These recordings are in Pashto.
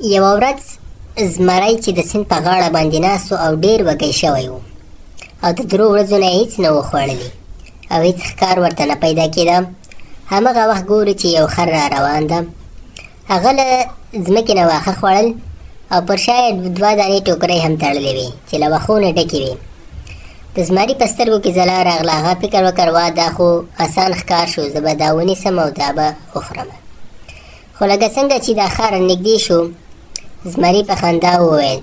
یوه ورځ زمری چې د سیند په غاړه باندې ناست او ډېر وږی شوی و او د 3 ورځو نه هیڅ نه و خوړلي او هیڅ ښکار ورته نه پیدا کېده. همغه وخت ګوري چې یو خر را روان ده. هغه له ځمکې نه واښه خوړل او پر شا یې 2 دانې ټوکرۍ هم تړلې وې چې له واښو نه ډکې وې. د زمري په سترګو کې ځلا راغله. هغه فکر وکړ وا دا خو اسان ښکار شو، زه به دا ونیسم او دا به وخورم. خو لکه څنګه چې دا خر نږدې شو، زمري په خندا وویل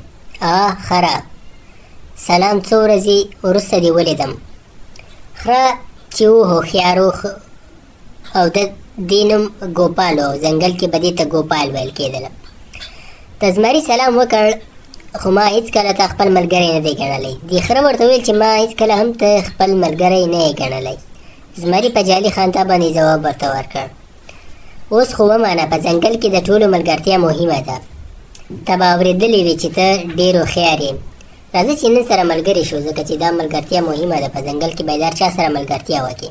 خره سلام، څو ورځې وروسته دې ولیدم. خره چې و هوښیار او د دې نوم ګوپال و، ځنګل کې به دې ته ګوپال ویل کېدله. د زمري سلام وکړ، خو ما هېڅکله ته خپل ملګری نه دی ګڼلی. دې خره ورته ویل چې ما هېڅکله هم ته خپل ملګری نه یې ګڼلی. زمري په جالي خندا باندې ځواب ورته ورکړ، اوس خو ومانه، په ځنګل کې د ټولو ملګرتیا مهمه ده. ته به اورېدلې وې چې ته ډېر هوښیار یې. راځه چې نن سره ملګري شو، ځکه چې دا ملګرتیا مهمه ده. په ځنګل کې باید هر چا سره ملګرتیا وکړي.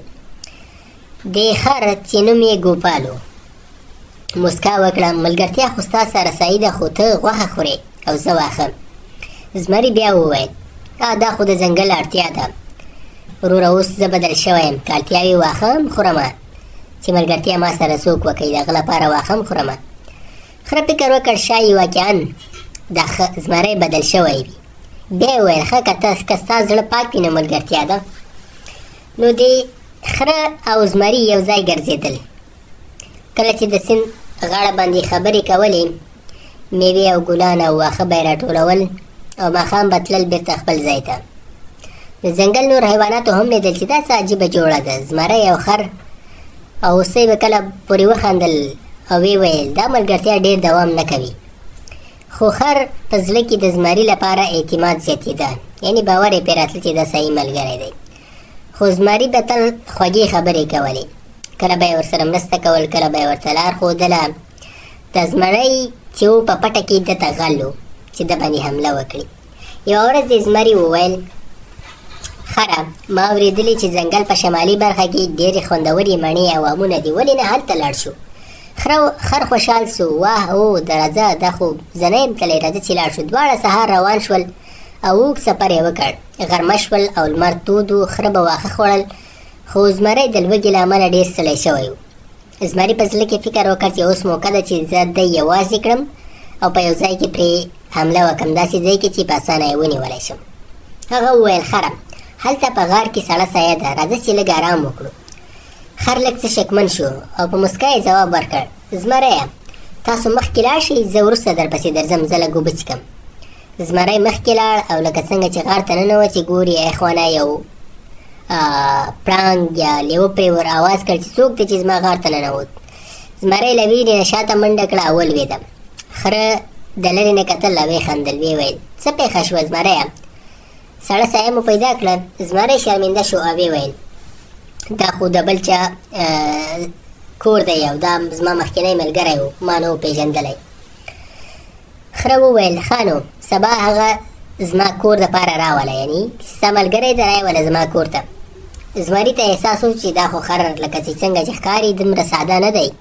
دې خر چې نوم یې ګوپال و مسکا وکړه، ملګرتیا خو ستا سره صحیح ده، خو ته غوښه خورې او زه واښه. زمري بیا وویل دا خو د ځنګل اړتیا ده وروره، اوس زه بدل شوی یم، که اړتیا وي واښه هم خورمه، چې ملګرتیا ما سره څوک وکړي، د هغه لپاره واښه هم خورمه. خره فکر وکړ ښایي واقعا دا زمری بدل شوی وي. بیا یې وویل ښه که ستا زړه پاک وي نو ملګرتیا ده. نو د خره او زمري یو ځای ګرځېدل. کله چې د سیند غاړه باندې خبرې کولې، میوې او ګلان او واښه به یې راټولول او ماښام به تلل بېرته خپل ځای ته. د ځنګل نور حیواناتو هم لیدل چې دا څه عجیبه جوړه ده، زمری او خر او هوسۍ به کله پورې وخندل او وی ویل دا ملګرتیا ډېر دوام نه کوي. خو خر په زړه کې د زمري لپاره اعتماد زیاتېده، یعنې باور یې پرې راتله چې دا صحیح ملګری دی. خو زمري به تل خوږې خبرې کولې، کله به یې ورسره مرسته کول، کله به یې ورته لار ښودله. د زمری چې و په پټه کې ده ته غل و چې ده باندې حمله وکړي. یوه ورځ د زمري وویل خره ما اورېدلې چې ځنګل په شمالي برخه کې ډېرې خوندورې مڼې او امونه دي، ولې نه هلته لاړ شو؟ خر خوشحال سو، واه او د راځه دا خو زه نه یم تللی، راځه چې لاړ شو. دواړه سهار روان شول او اوږد سفر یې وکړ. غرمه شول او لمر تود و. خره به واښه خوړل، خو زمری د لوږې له امله ډېر ستړی شوی و. زمري په زړه کې فکر وکړ چې اوس موقع ده چې زه ده یوازې کړم او په یو ځای کې پرې حمله وکړم، داسې ځای کې چې په اسانه یې ونیولی شم. هغه وویل خره هلته په غار کې سړه سایه ده، راځه چې لږ ارام وکړو. خر لږ څه شکمن شو او په مسکا یې ځواب ورکړ، زمریه تاسو مخکې لاړ شئ، زه وروسته درپسې درځم، زه لږ اوبه څښم. زمری مخکې لاړ او لکه څنګه چې غار ته ننوت چې ګوري اخوانه یو پړانګ یا لیوه پرې ور اواز کړ چې څوک دی چې زما غار ته ننوت. زمری له ویرې نه شاته منډه کړه او ولوېده. خره د لرې نه کتل او وخندل، ویې ویل څه پېښه شوه زمریه؟ سړه سایه مو پیدا کړه؟ زمری شرمنده شو او ویې ویل دا خو د بل چا کور دی او دا زما مخکینی ملګری و، ما نه و پېژندلی. خره وویل ښه نو سبا هغه زما کور دپاره راوله، یعنې ستا ملګری ته رایوله زما کور ته. زمري ته احساس و چې دا خو خر لکه چې څنګه چې ښکاري دومره ساده نه دی.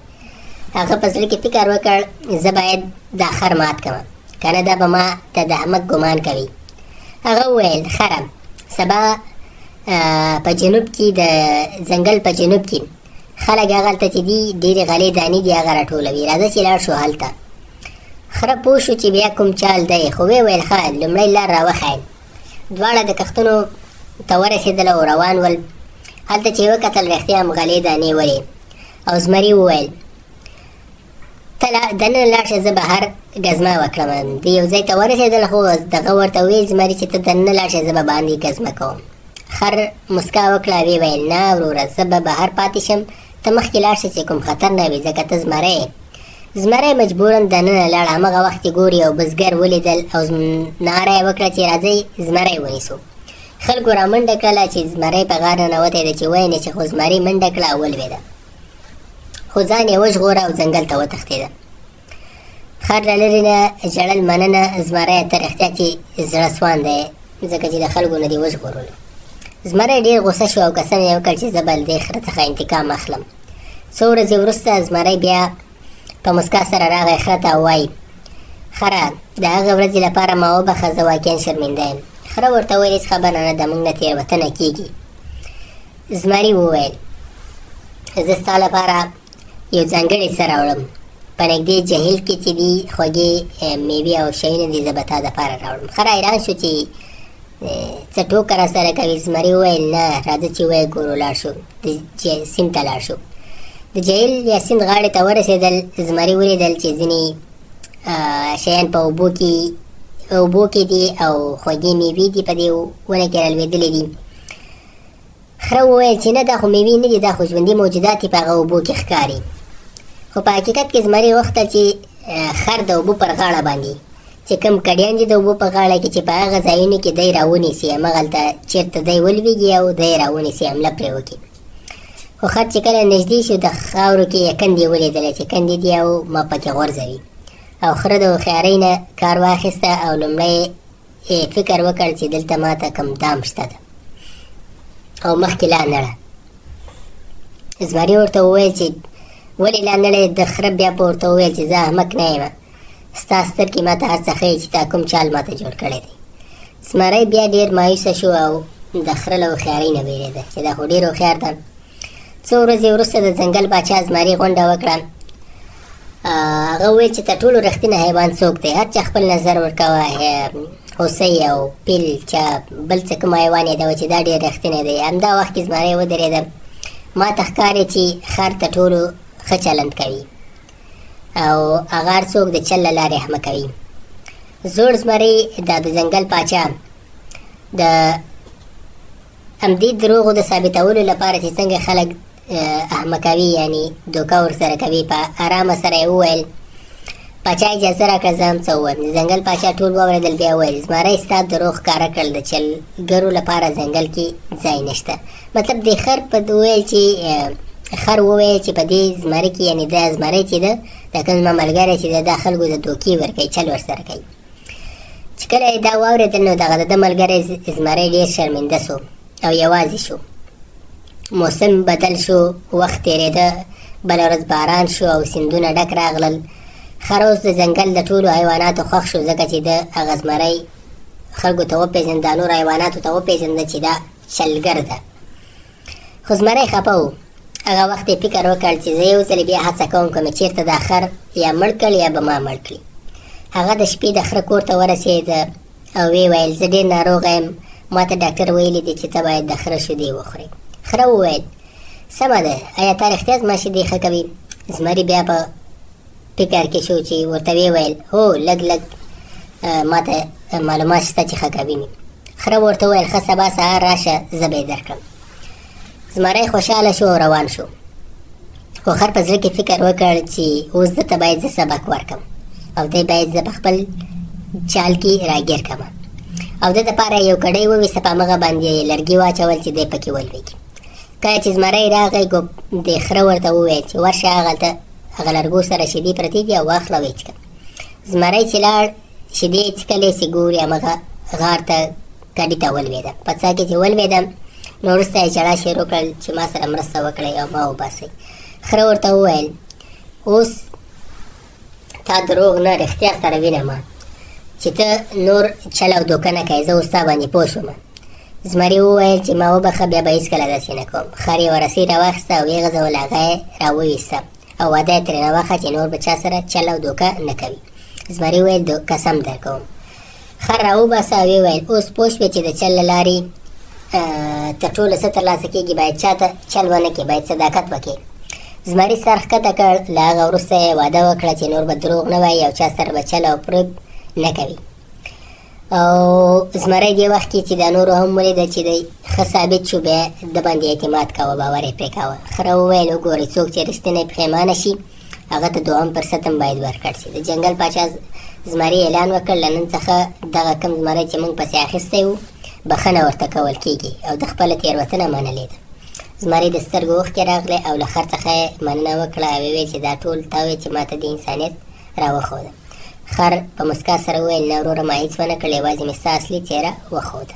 هغه په زړه کې فکر وکړ زه باید دا خر مات کړم، که نه دا به ما ته د احمق ګمان کوي. هغه وویل خره سبا په جنوب کې د ځنګل په جنوب کې خلک هغلته چې دي ډېرې غلې دانې دي هغه راټولوي، راځه چې لاړ شو هلته. خره پوه شو چې بیا کوم چال دی، خو ویې ویل ښه لومړی لار راوښایل. دواړه د کښتونو ته ورسېدل او روان ول. هلته چې یې وکتل رښتیا هم غلې دانې ولې. او زمري وویل ته دننه لاړ شه، زه بهر ګزمه وکړم. د یو ځای ته ورسېدل، خو دغه ورته ویل زمري چې ته دننه لاړ شه، زه به باندې ګزمه کوم. خر مسکا وکړه، ویې ویل نه وروره زه به بهر پاتې شم، ته مخکې لاړ شه چې کوم خطر نه وي، ځکه ته زمری یې. زمری مجبوراً دننه لاړ. همغه وخت یې ګوري او بزګر ولیدل او ناره یې وکړه چې راځئ زمری ونیسو. خلکو را منډه کړله چې زمری په غار ننوتی دی چې ویې نشي، خو زمري منډه کړه او ولوېده، خو ځان یې وژغوره او ځنګل ته وتښتېده. خر له لرې نه ژړل مننه زمری ته رښتیا چې زړه سوان دی، ځکه چې د خلکو نه دې وژغورلو. زمری ډېر غوسه شو او قسم یې وکړ چې زه به له دې خره څخه انتقام اخلم. څو ورځې وروسته زمری بیا په مسکا سره راغی خره ته او وایي خره د هغه ورځې لپاره ما وبخه، زه واقعا شرمنده یم. خره ورته وویل هېڅ خبره نه ده، موږ نه تېروتنه کېږي. زمري وویل زه ستا لپاره یو ځانګړی څه راوړم، په نږدې جهیل کې چې دي خوږې میوې او شیونه دي، زه به تا دپاره راوړم. خره حیران شو چې څه ټوکه را سره کوي. زمري وویل نه، راځه چې وایې ګورو. لاړ شو، د سیند ته لاړ شو. د جهیل یا سیند غاړې ته ورسېدل. زمري ولیدل چې ځینې شیان په اوبو کې دي او خوږې میوې دي په دې ونه کې رالوېدلې دي. خره وویل چې نه، دا خو میوې نه دي، دا خو ژوندي موجودات دي په هغه اوبو کې ښکاري. خو په حقیقت کې زمري غوښتل چې خر د اوبو پر غاړه باندې چې کوم کډیان دي د اوبو په غاړه کې چې په هغه ځایونو کې دی راونیسي، همغلته چېرته دی ولویږي او دی راونیسي، حمله پرې وکړي. خو خر چې کله نږدې شو د خاورو کې یې کندې ولیدلې چې کندې دي او ما پکې غورځوي. او خره د هوښیارۍ نه کار واخیسته او لومړی فکر وکړ چې دلته ماته کوم دام شته ده او مخکې لا نړه. زمري ورته وویل چې ولې لا نړې؟ د خره بیا په ورته وویل چې زه احمق نه یم، ستا سترګې ماته هر څه ښیي چې تا کوم چال ماته جوړ کړی دی. زمری بیا ډېر مایوسه شو او د خره له هوښیارۍ نه وېرېده چې دا خو ډېر هوښیار ده. څو ورځې وروسته د ځنګل باچا زمري غونډه وکړه. هغه وویل چې تر ټولو رښتینی حیوان څوک دی؟ هر چا خپل نظر ورکوه، هوسۍ او پیل، چا بل څه کوم حیوان یادوه چې دا ډېر رښتینی دی. همدا وخت کې زمری ودرېده. ما ته ښکاري چې خر تر ټولو ښه چلند کوي او هغه هر څوک د چل له لارې احمه کوي. زوړ زمری دا د ځنګل پاچا د همدې دروغو د ثابتولو لپاره چې څنګه خلک احمقوي، یعنی دوکه ورسره کوي، په ارامه سره یې وویل پاچا اجازه راکړه زه هم څه ووایم. د ځنګل پاچا ټول واورېدل. بیا وویل زمری ستا دروغ ښکاره کړل، د چلګرو لپاره ځنګل کې ځای نشته. مطلب د خر په وویل چې خر وویل چې په دې زمري کې، یعنی دا زمری چې ده دا کوم زما ملګری چې ده دا خلکو د دوکې ورکوي، چل ورسره کوي. چې کله یې دا واورېدل نو دغه د ده ملګری زمری ډېر شرمنده سو او یوازې شو. موسم بدل شو، وخت تېرېده، بله ورځ باران شو او سیندونه ډک راغلل. خر اوس د ځنګل د ټولو حیواناتو خوښ شو، ځکه چې ده هغه زمری خلکو ته وپېژنده، نورو حیواناتو ته وپېژنده چې دا چلګر ده. خو زمری خفه و. هغه وخت یې فکر وکړ چې زه یو ځلې بیا هڅه کوم که مې چېرته دا خر یا مړ کړ یا به ما مړ کړي. هغه د شپې د خره کور ته ورسېده او ویې ویل زه ډېر ناروغه یم، ما ته ډاکټر ویلي دي چې ته باید د خره شیدې وخورې. خره وویل سمه ده، آیا تا رښتیا زما شیدې ښه کوي؟ زمري بیا په فکر کې شو چې ورته ویې ویل هو لږ لږ ما ته معلومات شته چې ښه کوي مې. خره ورته وویل ښه سبا سهار راشه زه به یې درکړم. زمری خوشحاله شو او روان شو. خو خر په زړه کې فکر وکړ چې اوس ده ته باید زه سبق ورکړم او دی باید زه په خپل چال کې راګیر کړم. او ده دپاره یو کډۍ وویسته، په همغه باندې یې لرګي واچول چې دی پکې ولوېږي. کله چې زمری راغی د خره ورته وویل چې ورشه هغلته هغه لرګو سره شیدې پرتې دي او واخله ویې څښه. زمری چې لاړ شیدې یې څښلې چې ګوري همغه غار ته کډې ته ولوېده. په څا کې چې ولوېده نو وروسته یې ژړا شروع کړل چې ما سره مرسته وکړئ او ما وباسئ. خره ورته وویل اوس تا دروغ نه رښتیا سره وینم چې ته نور چل او دوکه نه کوې، زه اوس تا باندې پوه شوم. زمري وویل چې ما وبخه، بیا به هېڅکله داسې نه کوم. خر یې ورسۍ راواخیسته او یې غځول، هغه یې راوویسته او واده یې ترېنه واخه چې نور به چا سره چل او دوکه نه کوي. زمري وویل قسم در کوم. خر راوباسه او ویې ویل اوس پوه شوې چې د چل له لارې تر ټولو څه ترلاسه کېږي، باید چاته چل ونه کړې، باید صداقت وکړې. زمري سر ښکته کړ. له هغه وروسته یې واده وکړه چې نور به دروغ نه وایي او چا سره به چل او فریب نه کوي. او زمری دې وخت کې چې دا نورو هم ولیده چې دی ښه ثابت شو، بیا د باندې اعتماد کوه، باور یې پرې کوه. خره وویل وګورئ څوک چې رښتینی پښیمانه شي هغه ته دوهم فرصت هم باید ورکړ شي. د ځنګل پاچا زمري اعلان وکړ له نن څخه دغه کم زمری چې موږ پسې اخیستی وو بخښنه ورته کول کېږي او د خپله تېروتنه منلې ده. زمري د سترګو اوښکې راغلی او له خر څخه یې مننه وکړه او ویې چې دا ټول تا وې چې ما ته د انسانیت راوښوده. خر په مسکا سره وویل نه وروره ما هېڅ ونه کړل، یوازې مې ستا اصلي څېره وښوده.